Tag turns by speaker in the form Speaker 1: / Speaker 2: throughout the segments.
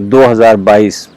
Speaker 1: 2022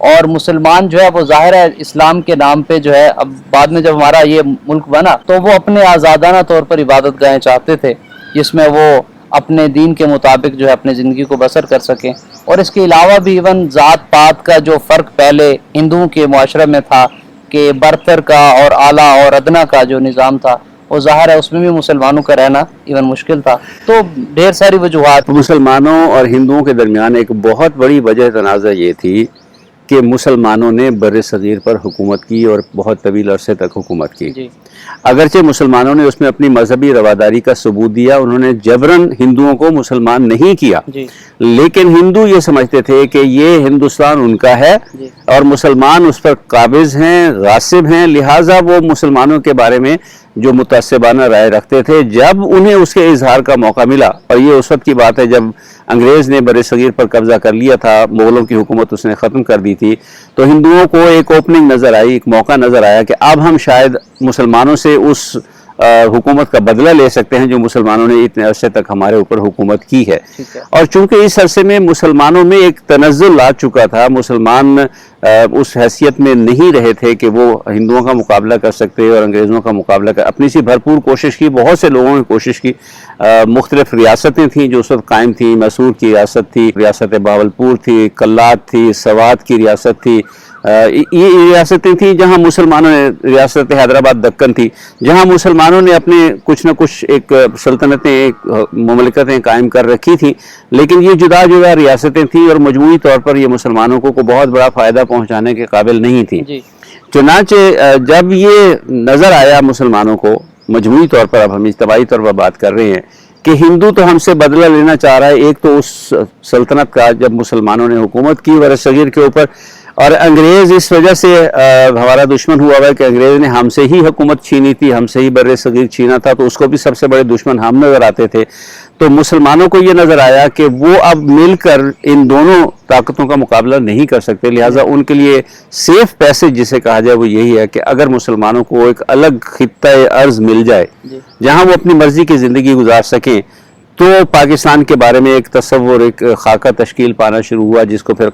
Speaker 2: اور مسلمان جو ہے وہ ظاہر ہے اسلام کے نام پہ جو ہے اب بعد میں جب ہمارا یہ ملک بنا تو وہ اپنے آزادانہ طور پر عبادت گاہیں چاہتے تھے جس میں وہ اپنے دین کے مطابق جو ہے اپنی زندگی کو بسر کر سکیں. اور اس کے علاوہ بھی ایون ذات پات کا جو فرق پہلے ہندوؤں کے معاشرے میں تھا کہ برتر کا اور اعلیٰ اور ادنا کا جو نظام تھا وہ ظاہر ہے اس میں بھی مسلمانوں کا رہنا ایون مشکل تھا. تو ڈھیر ساری وجوہات.
Speaker 1: مسلمانوں اور ہندوؤں کے درمیان ایک بہت بڑی وجہ تنازع یہ تھی کہ مسلمانوں نے بر صغیر پر حکومت کی اور بہت طویل عرصے تک حکومت کی.
Speaker 2: جی
Speaker 1: اگرچہ مسلمانوں نے اس میں اپنی مذہبی رواداری کا ثبوت دیا, انہوں نے جبراً ہندوؤں کو مسلمان نہیں کیا,
Speaker 2: جی
Speaker 1: لیکن ہندو یہ سمجھتے تھے کہ یہ ہندوستان ان کا ہے
Speaker 2: جی
Speaker 1: اور مسلمان اس پر قابض ہیں, غاصب ہیں, لہٰذا وہ مسلمانوں کے بارے میں جو متعصبانہ رائے رکھتے تھے جب انہیں اس کے اظہار کا موقع ملا, اور یہ اس وقت کی بات ہے جب انگریز نے بر صغیر پر قبضہ کر لیا تھا, مغلوں کی حکومت اس نے ختم کر دی تھی, تو ہندوؤں کو ایک اوپننگ نظر آئی, ایک موقع نظر آیا کہ اب ہم شاید مسلمانوں سے اس حکومت کا بدلہ لے سکتے ہیں جو مسلمانوں نے اتنے عرصے تک ہمارے اوپر حکومت کی ہے. اور چونکہ اس عرصے میں مسلمانوں میں ایک تنزل آ چکا تھا, مسلمان اس حیثیت میں نہیں رہے تھے کہ وہ ہندوؤں کا مقابلہ کر سکتے اور انگریزوں کا مقابلہ کر, اپنی سی بھرپور کوشش کی, بہت سے لوگوں نے کوشش کی, مختلف ریاستیں تھیں جو اس وقت قائم تھیں, میسور کی ریاست تھی, ریاست بہاولپور تھی, کلات تھی, سوات کی ریاست تھی, یہ ریاستیں تھیں جہاں مسلمانوں نے, ریاست حیدرآباد دکن تھی جہاں مسلمانوں نے اپنے کچھ نہ کچھ ایک سلطنتیں, ایک مملکتیں قائم کر رکھی تھیں, لیکن یہ جدا جدا ریاستیں تھیں اور مجموعی طور پر یہ مسلمانوں کو بہت بڑا فائدہ پہنچانے کے قابل نہیں تھیں. چنانچہ جب یہ نظر آیا مسلمانوں کو مجموعی طور پر, اب ہم اجتماعی طور پر بات کر رہے ہیں کہ ہندو تو ہم سے بدلہ لینا چاہ رہا ہے, ایک تو اس سلطنت کا جب مسلمانوں نے حکومت کی بر صغیر کے اوپر, اور انگریز اس وجہ سے ہمارا دشمن ہوا ہے کہ انگریز نے ہم سے ہی حکومت چھینی تھی, ہم سے ہی بر صغیر چھینا تھا, تو اس کو بھی سب سے بڑے دشمن ہم نظر آتے تھے. تو مسلمانوں کو یہ نظر آیا کہ وہ اب مل کر ان دونوں طاقتوں کا مقابلہ نہیں کر سکتے, لہٰذا ان کے لیے سیف پیسج جسے کہا جائے وہ یہی ہے کہ اگر مسلمانوں کو ایک الگ خطہ ارض مل جائے جہاں وہ اپنی مرضی کی زندگی گزار سکیں, تو پاکستان کے بارے میں ایک تصور, ایک خاکہ تشکیل پانا شروع ہوا, جس کو پھر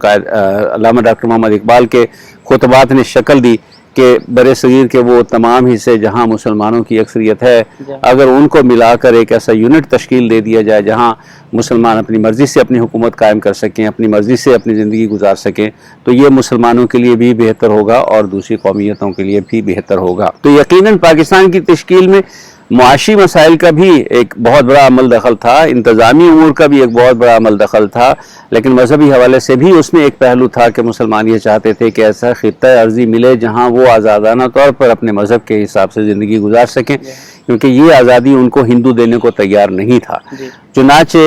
Speaker 1: علامہ ڈاکٹر محمد اقبال کے خطبات نے شکل دی کہ بر صغیر کے وہ تمام حصے جہاں مسلمانوں کی اکثریت ہے, اگر ان کو ملا کر ایک ایسا یونٹ تشکیل دے دیا جائے جہاں مسلمان اپنی مرضی سے اپنی حکومت قائم کر سکیں, اپنی مرضی سے اپنی زندگی گزار سکیں, تو یہ مسلمانوں کے لیے بھی بہتر ہوگا اور دوسری قومیتوں کے لیے بھی بہتر ہوگا. تو یقیناً پاکستان کی تشکیل میں معاشی مسائل کا بھی ایک بہت بڑا عمل دخل تھا, انتظامی امور کا بھی ایک بہت بڑا عمل دخل تھا, لیکن مذہبی حوالے سے بھی اس میں ایک پہلو تھا کہ مسلمان یہ چاہتے تھے کہ ایسا خطہ ارضی ملے جہاں وہ آزادانہ طور پر اپنے مذہب کے حساب سے زندگی گزار سکیں, کیونکہ یہ آزادی ان کو ہندو دینے کو تیار نہیں تھا. چنانچہ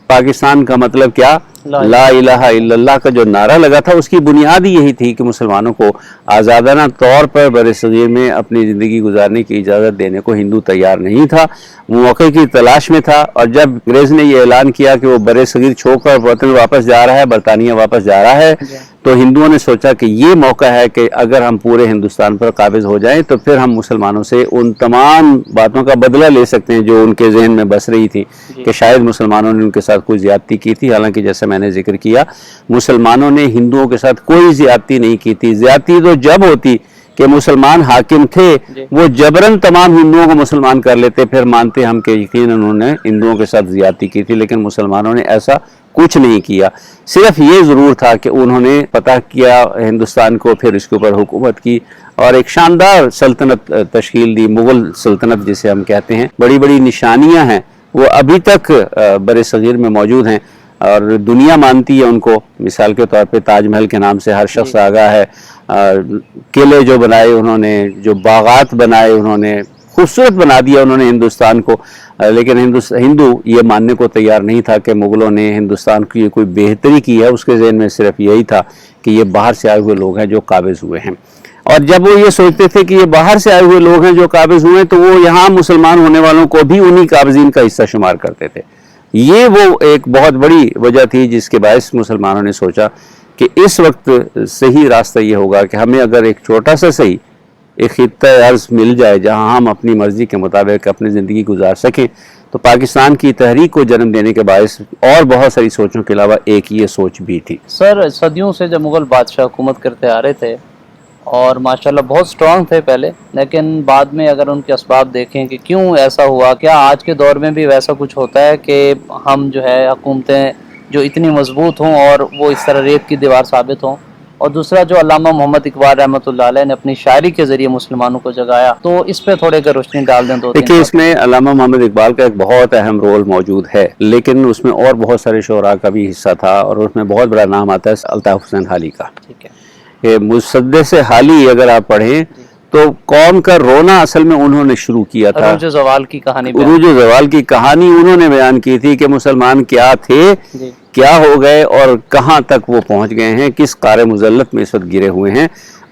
Speaker 1: پاکستان کا مطلب کیا, لا الہ الا اللہ کا جو نعرہ لگا تھا اس کی بنیاد یہی تھی کہ مسلمانوں کو آزادانہ طور پر بر صغیر میں اپنی زندگی گزارنے کی اجازت دینے کو ہندو تیار نہیں تھا, وہ موقع کی تلاش میں تھا. اور جب انگریز نے یہ اعلان کیا کہ وہ بر صغیر چھوڑ کر وطن واپس جا رہا ہے, برطانیہ واپس جا رہا ہے, تو ہندوؤں نے سوچا کہ یہ موقع ہے کہ اگر ہم پورے ہندوستان پر قابض ہو جائیں تو پھر ہم مسلمانوں سے ان تمام باتوں کا بدلہ لے سکتے ہیں جو ان کے ذہن میں بس رہی تھی کہ شاید مسلمانوں نے ان کے ساتھ کوئی زیادتی کی تھی. حالانکہ جیسے میں نے ذکر کیا, مسلمانوں نے ہندوؤں کے ساتھ کوئی زیادتی نہیں کی تھی. زیادتی تو جب ہوتی کہ مسلمان حاکم تھے, وہ جبراً تمام ہندوؤں کو مسلمان کر لیتے, پھر مانتے ہم کہ یقیناً انہوں نے ہندوؤں کے ساتھ زیادتی کی تھی, لیکن مسلمانوں نے ایسا کچھ نہیں کیا. صرف یہ ضرور تھا کہ انہوں نے فتح کیا ہندوستان کو, پھر اس کے اوپر حکومت کی اور ایک شاندار سلطنت تشکیل دی, مغل سلطنت جسے ہم کہتے ہیں. بڑی بڑی نشانیاں ہیں وہ ابھی تک بر صغیر میں موجود ہیں اور دنیا مانتی ہے ان کو. مثال کے طور پہ تاج محل کے نام سے ہر شخص آگاہ ہے, قلعے جو بنائے انہوں نے, جو باغات بنائے انہوں نے, خوبصورت بنا دیا انہوں نے ہندوستان کو. لیکن ہندو یہ ماننے کو تیار نہیں تھا کہ مغلوں نے ہندوستان کی کوئی بہتری کی ہے. اس کے ذہن میں صرف یہی تھا کہ یہ باہر سے آئے ہوئے لوگ ہیں جو قابض ہوئے ہیں, اور جب وہ یہ سوچتے تھے کہ یہ باہر سے آئے ہوئے لوگ ہیں جو قابض ہوئے تو وہ یہاں مسلمان ہونے والوں کو بھی انہی قابضین کا حصہ شمار کرتے تھے. یہ وہ ایک بہت بڑی وجہ تھی جس کے باعث مسلمانوں نے سوچا کہ اس وقت صحیح راستہ یہ ہوگا کہ ہمیں اگر ایک چھوٹا سا صحیح ایک خطہ ارض مل جائے جہاں ہم اپنی مرضی کے مطابق اپنی زندگی گزار سکیں، تو پاکستان کی تحریک کو جنم دینے کے باعث اور بہت ساری سوچوں کے علاوہ ایک یہ سوچ بھی تھی۔
Speaker 2: سر صدیوں سے جب مغل بادشاہ حکومت کرتے آ رہے تھے اور ماشاءاللہ بہت سٹرونگ تھے پہلے، لیکن بعد میں اگر ان کے اسباب دیکھیں کہ کیوں ایسا ہوا، کیا آج کے دور میں بھی ویسا کچھ ہوتا ہے کہ ہم جو ہے حکومتیں جو اتنی مضبوط ہوں اور وہ اس طرح ریت کی دیوار ثابت ہوں؟ اور دوسرا جو علامہ محمد اقبال رحمۃ اللہ علیہ نے اپنی شاعری کے ذریعے مسلمانوں کو جگایا، تو اس پہ تھوڑے کا روشنی ڈال دیں۔
Speaker 1: دیکھیے، اس میں علامہ محمد اقبال کا ایک بہت اہم رول موجود ہے، لیکن اس میں اور بہت سارے شعراء کا بھی حصہ تھا، اور اس میں بہت بڑا نام آتا ہے الطاف حسین حالی کا۔
Speaker 2: ٹھیک ہے،
Speaker 1: کہ مسدس حالی اگر آپ پڑھیں تو قوم کا رونا اصل میں انہوں نے شروع کیا تھا۔
Speaker 2: عروج زوال کی کہانی
Speaker 1: عروج زوال کی کہانی انہوں نے بیان کی تھی کہ مسلمان کیا تھے،
Speaker 2: جی
Speaker 1: کیا ہو گئے اور کہاں تک وہ پہنچ گئے ہیں، کس قعر مذلت میں اس وقت گرے ہوئے ہیں۔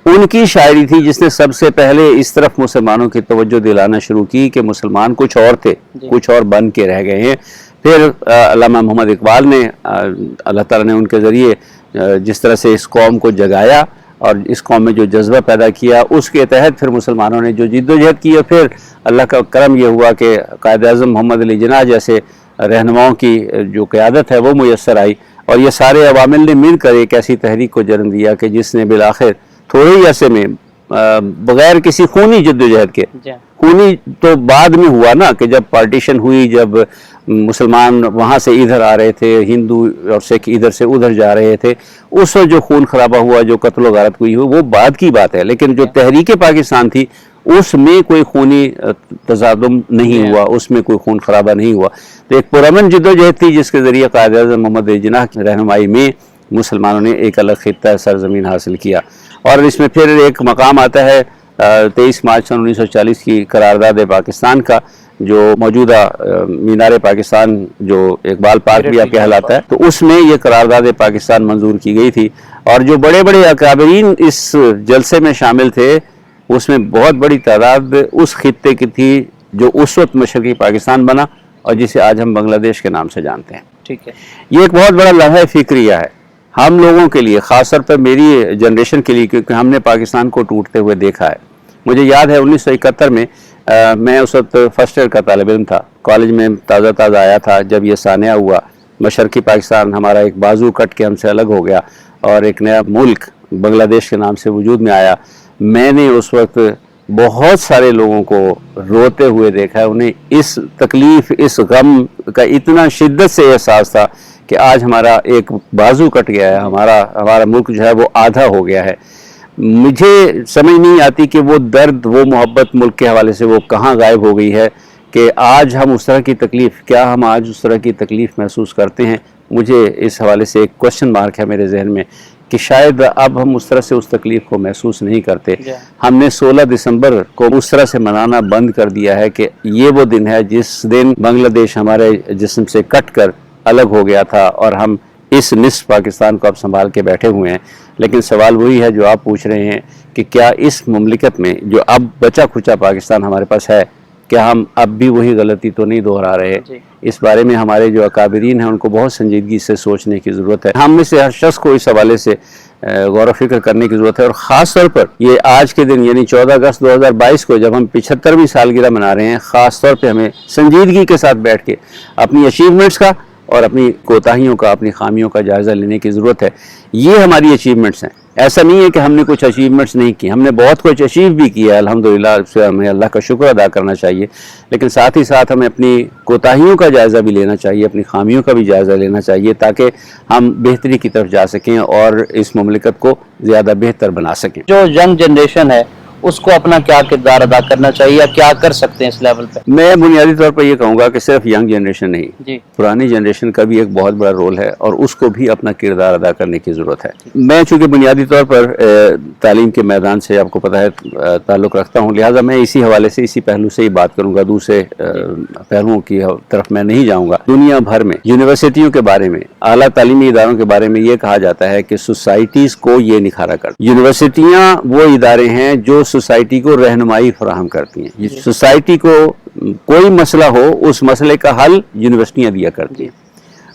Speaker 1: ان کی شاعری تھی جس نے سب سے پہلے اس طرف مسلمانوں کی توجہ دلانا شروع کی کہ مسلمان کچھ اور تھے، کچھ اور بن کے رہ گئے ہیں۔ پھر علامہ محمد اقبال نے اللہ تعالیٰ نے ان کے ذریعے جس طرح سے اس قوم کو جگایا اور اس قوم میں جو جذبہ پیدا کیا، اس کے تحت پھر مسلمانوں نے جو جد و جہد کی، اور پھر اللہ کا کرم یہ ہوا کہ قائد اعظم محمد علی جناح جیسے رہنماؤں کی جو قیادت ہے وہ میسر آئی، اور یہ سارے عوامل نے مل کر ایک ایسی تحریک کو جنم دیا کہ جس نے بالآخر تھوڑے ہی عرصے میں بغیر کسی خونی جد و جہد کے، خونی تو بعد میں ہوا نا کہ جب پارٹیشن ہوئی، جب مسلمان وہاں سے ادھر آ رہے تھے، ہندو اور سکھ ادھر سے ادھر جا رہے تھے، اس وقت جو خون خرابہ ہوا، جو قتل و غارت ہوئی وہ بعد کی بات ہے، لیکن جو تحریک پاکستان تھی اس میں کوئی خونی تصادم نہیں ہوا، اس میں کوئی خون خرابہ نہیں ہوا۔ تو ایک پرامن جد و جہد تھی جس کے ذریعے قائد اعظم محمد علی جناح کی رہنمائی میں مسلمانوں نے ایک الگ خطہ سرزمین حاصل کیا، اور اس میں پھر ایک مقام آتا ہے 23 مارچ 1940 کی قرارداد پاکستان کا، جو موجودہ مینار پاکستان جو اقبال پارک بھی کہلاتا ہے، تو اس میں یہ قرارداد پاکستان منظور کی گئی تھی، اور جو بڑے بڑے اکابرین اس جلسے میں شامل تھے اس میں بہت بڑی تعداد اس خطے کی تھی جو اس وقت مشرقی پاکستان بنا اور جسے آج ہم بنگلہ دیش کے نام سے جانتے ہیں۔
Speaker 2: ٹھیک ہے،
Speaker 1: یہ ایک بہت بڑا لمحہ فکریہ ہے ہم لوگوں کے لیے، خاص طور پر میری جنریشن کے لیے، کیونکہ ہم نے پاکستان کو ٹوٹتے ہوئے دیکھا ہے۔ مجھے یاد ہے 1971 میں میں اس وقت فرسٹ ایئر کا طالب علم تھا، کالج میں تازہ آیا تھا جب یہ سانحہ ہوا، مشرقی پاکستان ہمارا ایک بازو کٹ کے ہم سے الگ ہو گیا اور ایک نیا ملک بنگلہ دیش کے نام سے وجود میں آیا۔ میں نے اس وقت بہت سارے لوگوں کو روتے ہوئے دیکھا ہے، انہیں اس تکلیف، اس غم کا اتنا شدت سے احساس تھا کہ آج ہمارا ایک بازو کٹ گیا ہے، ہمارا ملک جو ہے وہ آدھا ہو گیا ہے۔ مجھے سمجھ نہیں آتی کہ وہ درد، وہ محبت ملک کے حوالے سے وہ کہاں غائب ہو گئی ہے کہ آج ہم اس طرح کی تکلیف، کیا ہم آج اس طرح کی تکلیف محسوس کرتے ہیں؟ مجھے اس حوالے سے ایک کوشچن مارک ہے میرے ذہن میں کہ شاید اب ہم اس طرح سے اس تکلیف کو محسوس نہیں کرتے۔ ہم نے 16 دسمبر کو اس طرح سے منانا بند کر دیا ہے کہ یہ وہ دن ہے جس دن بنگلہ دیش ہمارے جسم سے کٹ کر الگ ہو گیا تھا، اور ہم اس نصف پاکستان کو اب سنبھال کے بیٹھے ہوئے ہیں۔ لیکن سوال وہی ہے جو آپ پوچھ رہے ہیں کہ کیا اس مملکت میں جو اب بچا کھچا پاکستان ہمارے پاس ہے، کیا ہم اب بھی وہی غلطی تو نہیں دہرا رہے؟ اس بارے میں ہمارے جو اکابرین ہیں ان کو بہت سنجیدگی سے سوچنے کی ضرورت ہے۔ ہم میں سے ہر شخص کو اس حوالے سے غور و فکر کرنے کی ضرورت ہے، اور خاص طور پر یہ آج کے دن یعنی 14 اگست 2022 کو جب ہم 75ویں سالگرہ منا رہے ہیں، خاص طور پہ ہمیں سنجیدگی کے ساتھ بیٹھ کے اپنی اچیومنٹس کا اور اپنی کوتاہیوں کا، اپنی خامیوں کا جائزہ لینے کی ضرورت ہے۔ یہ ہماری اچیومنٹس ہیں، ایسا نہیں ہے کہ ہم نے کچھ اچیومنٹس نہیں کی، ہم نے بہت کچھ اچیو بھی کیا ہے الحمدللہ، اس سے ہمیں اللہ کا شکر ادا کرنا چاہیے، لیکن ساتھ ہی ساتھ ہمیں اپنی کوتاہیوں کا جائزہ بھی لینا چاہیے، اپنی خامیوں کا بھی جائزہ لینا چاہیے، تاکہ ہم بہتری کی طرف جا سکیں اور اس مملکت کو زیادہ بہتر بنا سکیں۔
Speaker 2: جو ینگ جنریشن ہے اس کو اپنا کیا کردار ادا کرنا چاہیے یا کیا کر سکتے ہیں اس لیول پہ؟
Speaker 1: میں بنیادی طور پر یہ کہوں گا کہ صرف ینگ جنریشن نہیں،
Speaker 2: جی،
Speaker 1: پرانی جنریشن کا بھی ایک بہت بڑا رول ہے اور اس کو بھی اپنا کردار ادا کرنے کی ضرورت ہے۔ میں چونکہ بنیادی طور پر تعلیم کے میدان سے آپ کو پتہ ہے تعلق رکھتا ہوں، لہٰذا میں اسی حوالے سے، اسی پہلو سے ہی بات کروں گا، دوسرے پہلوؤں کی طرف میں نہیں جاؤں گا۔ دنیا بھر میں یونیورسٹیوں کے بارے میں، اعلیٰ تعلیمی اداروں کے بارے میں یہ کہا جاتا ہے کہ سوسائٹیز کو یہ نکھارا کرتی ہیں۔ یونیورسٹیاں وہ ادارے ہیں جو سوسائٹی کو رہنمائی فراہم کرتی ہیں، سوسائٹی کو کوئی مسئلہ ہو اس مسئلے کا حل یونیورسٹیاں دیا کرتی ہیں۔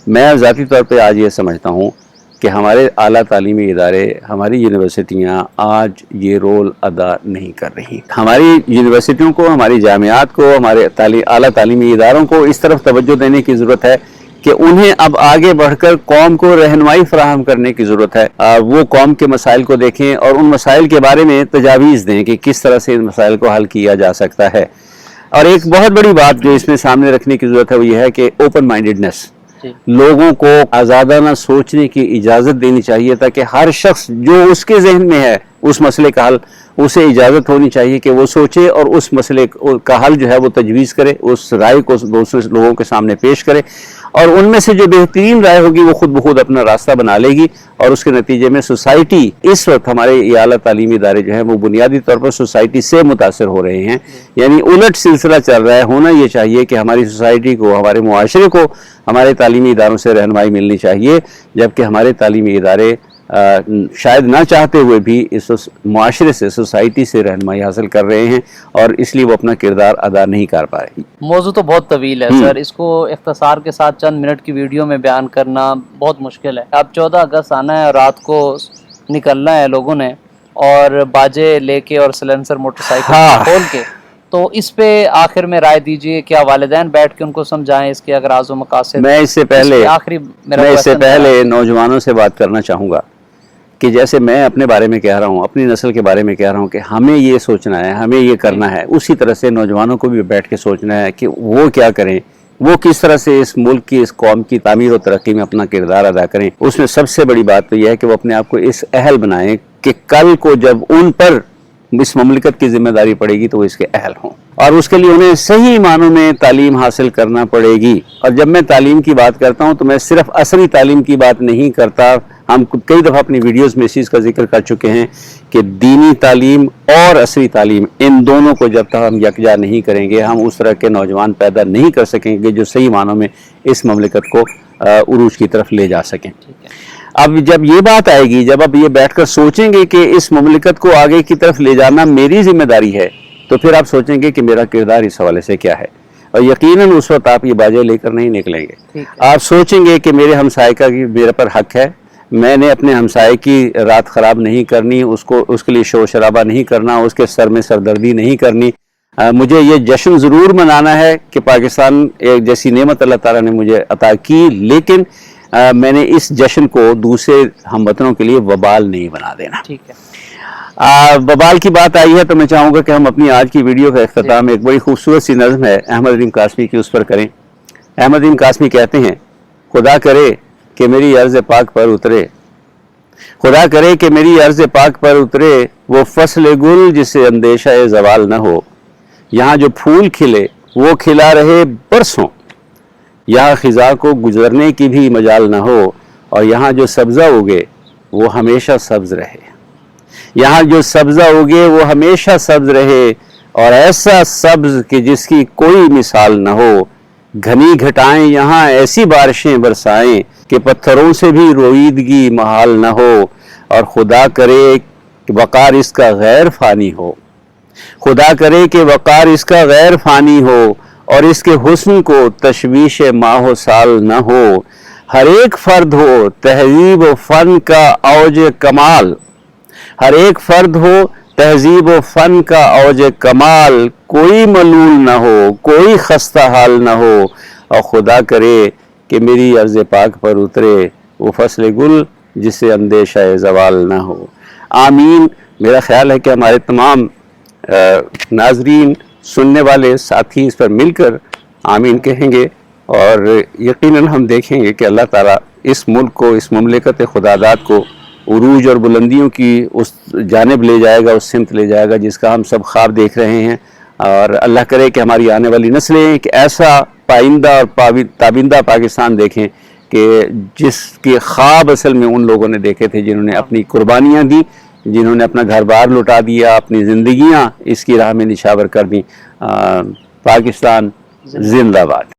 Speaker 1: میں ذاتی طور پہ آج یہ سمجھتا ہوں کہ ہمارے اعلیٰ تعلیمی ادارے، ہماری یونیورسٹیاں آج یہ رول ادا نہیں کر رہی۔ ہماری یونیورسٹیوں کو، ہماری جامعات کو، ہمارے اعلیٰ تعلیمی اداروں کو اس طرف توجہ دینے کی ضرورت ہے کہ انہیں اب آگے بڑھ کر قوم کو رہنمائی فراہم کرنے کی ضرورت ہے۔ وہ قوم کے مسائل کو دیکھیں اور ان مسائل کے بارے میں تجاویز دیں کہ کس طرح سے ان مسائل کو حل کیا جا سکتا ہے۔ اور ایک بہت بڑی بات جو اس میں سامنے رکھنے کی ضرورت ہے وہ یہ ہے کہ اوپن مائنڈڈنس، لوگوں کو آزادانہ سوچنے کی اجازت دینی چاہیے تاکہ ہر شخص جو اس کے ذہن میں ہے اس مسئلے کا حل، اسے اجازت ہونی چاہیے کہ وہ سوچے اور اس مسئلے کا حل جو ہے وہ تجویز کرے، اس رائے کو دوسرے لوگوں کے سامنے پیش کرے، اور ان میں سے جو بہترین رائے ہوگی وہ خود بخود اپنا راستہ بنا لے گی، اور اس کے نتیجے میں سوسائٹی، اس وقت ہمارے یہ اعلیٰ تعلیمی ادارے جو ہیں وہ بنیادی طور پر سوسائٹی سے متاثر ہو رہے ہیں، یعنی الٹ سلسلہ چل رہا ہے۔ ہونا یہ چاہیے کہ ہماری سوسائٹی کو، ہمارے معاشرے کو ہمارے تعلیمی اداروں سے رہنمائی ملنی چاہیے، جبکہ ہمارے تعلیمی ادارے شاید نہ چاہتے ہوئے بھی اس معاشرے سے، سوسائٹی سے رہنمائی حاصل کر رہے ہیں، اور اس لیے وہ اپنا کردار ادا نہیں کر پا رہے۔
Speaker 2: موضوع تو بہت طویل ہے سر، اس کو اختصار کے ساتھ چند منٹ کی ویڈیو میں بیان کرنا بہت مشکل ہے۔ اب 14 اگست آنا ہے، رات کو نکلنا ہے لوگوں نے، اور باجے لے کے اور سلنسر موٹر سائیکل کھول کے، تو اس پہ آخر میں رائے دیجئے، کیا والدین بیٹھ کے ان کو سمجھائیں اس کے اغراض و مقاصد؟
Speaker 1: میں اس سے پہلے نوجوانوں سے بات کرنا چاہوں گا کہ جیسے میں اپنے بارے میں کہہ رہا ہوں، اپنی نسل کے بارے میں کہہ رہا ہوں کہ ہمیں یہ سوچنا ہے، ہمیں یہ کرنا ہے، اسی طرح سے نوجوانوں کو بھی بیٹھ کے سوچنا ہے کہ وہ کیا کریں، وہ کس طرح سے اس ملک کی، اس قوم کی تعمیر و ترقی میں اپنا کردار ادا کریں۔ اس میں سب سے بڑی بات تو یہ ہے کہ وہ اپنے آپ کو اس اہل بنائیں کہ کل کو جب ان پر اس مملکت کی ذمہ داری پڑے گی تو وہ اس کے اہل ہوں، اور اس کے لیے انہیں صحیح معنوں میں تعلیم حاصل کرنا پڑے گی۔ اور جب میں تعلیم کی بات کرتا ہوں تو میں صرف عصری تعلیم کی بات نہیں کرتا، ہم کئی دفعہ اپنی ویڈیوز میں اس چیز کا ذکر کر چکے ہیں کہ دینی تعلیم اور عصری تعلیم، ان دونوں کو جب تک ہم یکجا نہیں کریں گے، ہم اس طرح کے نوجوان پیدا نہیں کر سکیں گے جو صحیح معنوں میں اس مملکت کو عروج کی طرف لے جا سکیں۔ اب جب یہ بات آئے گی، جب آپ یہ بیٹھ کر سوچیں گے کہ اس مملکت کو آگے کی طرف لے جانا میری ذمہ داری ہے، تو پھر آپ سوچیں گے کہ میرا کردار اس حوالے سے کیا ہے، اور یقیناً اس وقت آپ یہ باجے لے کر نہیں نکلیں گے۔ آپ سوچیں گے کہ میرے ہمسائے کا میرے پر حق ہے، میں نے اپنے ہمسائے کی رات خراب نہیں کرنی، اس کے لیے شور شرابہ نہیں کرنا، اس کے سر میں سردردی نہیں کرنی، مجھے یہ جشن ضرور منانا ہے کہ پاکستان ایک جیسی نعمت اللہ تعالیٰ نے مجھے عطا کی، لیکن میں نے اس جشن کو دوسرے ہم وطنوں کے لیے وبال نہیں بنا دینا۔ وبال کی بات آئی ہے تو میں چاہوں گا کہ ہم اپنی آج کی ویڈیو کا اختتام ایک بڑی خوبصورت سی نظم ہے احمد ادیم قاسمی کی، اس پر کریں۔ احمد ادیم قاسمی کہتے ہیں، خدا کرے کہ میری عرض پاک پر اترے، خدا کرے کہ میری عرض پاک پر اترے، وہ فصل گل جسے اندیشہ زوال نہ ہو، یہاں جو پھول کھلے وہ کھلا رہے برسوں، یہاں خزاں کو گزرنے کی بھی مجال نہ ہو، اور یہاں جو سبزہ اگے وہ ہمیشہ سبز رہے، یہاں جو سبزہ اگے وہ ہمیشہ سبز رہے، اور ایسا سبز کہ جس کی کوئی مثال نہ ہو، گھنی گھٹائیں یہاں ایسی بارشیں برسائیں کہ پتھروں سے بھی رویدگی محال نہ ہو، اور خدا کرے کہ وقار اس کا غیر فانی ہو، خدا کرے کہ وقار اس کا غیر فانی ہو، اور اس کے حسن کو تشویش ماہ و سال نہ ہو، ہر ایک فرد ہو تہذیب و فن کا اوج کمال، ہر ایک فرد ہو تہذیب و فن کا اوج کمال، کوئی ملول نہ ہو، کوئی خستہ حال نہ ہو، اور خدا کرے کہ میری عرض پاک پر اترے وہ فصل گل جسے اندیشہ زوال نہ ہو۔ آمین۔ میرا خیال ہے کہ ہمارے تمام ناظرین، سننے والے ساتھی اس پر مل کر آمین کہیں گے، اور یقیناً ہم دیکھیں گے کہ اللہ تعالیٰ اس ملک کو، اس مملکت خداداد کو عروج اور بلندیوں کی اس جانب لے جائے گا، اس سمت لے جائے گا جس کا ہم سب خواب دیکھ رہے ہیں، اور اللہ کرے کہ ہماری آنے والی نسلیں ایک ایسا پائندہ اور تابندہ پاکستان دیکھیں کہ جس کے خواب اصل میں ان لوگوں نے دیکھے تھے جنہوں نے اپنی قربانیاں دی، جنہوں نے اپنا گھر بار لٹا دیا، اپنی زندگیاں اس کی راہ میں نچھاور کر دیں۔ پاکستان زندہ باد۔